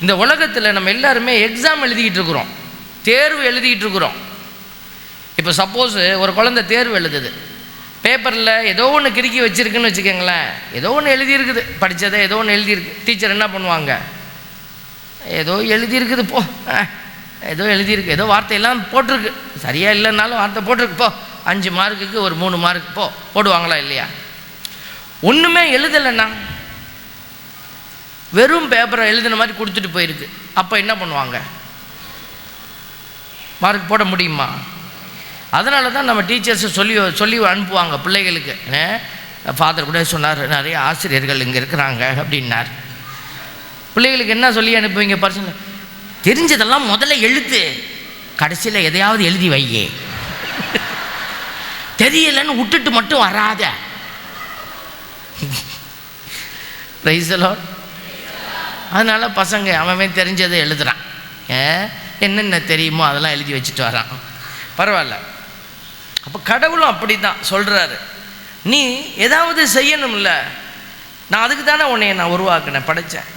இந்த உலகத்தில் நம்ம எல்லாருமே எக்ஸாம் எழுதிக்கிட்டு இருக்கிறோம், தேர்வு எழுதிக்கிட்டு இருக்கிறோம். இப்போ சப்போஸ் ஒரு குழந்தை தேர்வு எழுதுது, பேப்பரில் ஏதோ ஒன்று கிறுக்கி வச்சுருக்குன்னு வச்சுக்கோங்களேன், ஏதோ ஒன்று எழுதியிருக்குது, படித்ததை ஏதோ ஒன்று எழுதியிருக்கு. டீச்சர் என்ன பண்ணுவாங்க, ஏதோ எழுதியிருக்குது போ, ஏதோ எழுதியிருக்கு, ஏதோ வார்த்தையெல்லாம் போட்டிருக்கு, சரியாக இல்லைன்னாலும் வார்த்தை போட்டிருக்கு, போ 5 மார்க்குக்கு ஒரு 3 மார்க் போடுவாங்களா இல்லையா? ஒன்றுமே எழுதலைண்ணா, வெறும் பேப்பரை எழுதின மாதிரி கொடுத்துட்டு போயிருக்கு. அப்போ என்ன பண்ணுவாங்க, மார்க் போட முடியுமா? அதனால தான் நம்ம டீச்சர்ஸை சொல்லி அனுப்புவாங்க பிள்ளைகளுக்கு. ஃபாதர் கூட சொன்னார், நிறைய ஆசிரியர்கள் இங்கே இருக்கிறாங்க அப்படின்னார். பிள்ளைகளுக்கு என்ன சொல்லி அனுப்புவீங்க? பர்சனல் தெரிஞ்சதெல்லாம் முதல்ல எழுத்து, கடைசியில் எதையாவது எழுதி வையே, தெரியலன்னு விட்டுட்டு மட்டும் வராத. Praise the Lord. அதனால் பசங்க அவன் தெரிஞ்சதை எழுதுறான், என்னென்ன தெரியுமோ அதெல்லாம் எழுதி வச்சுட்டு வரான், பரவாயில்ல. அப்போ கடவுளும் அப்படி தான் சொல்கிறாரு, நீ ஏதாவது செய்யணும்ல, நான் அதுக்கு தானே உன்னைய நான் உருவாக்கினேன், படைத்தேன்.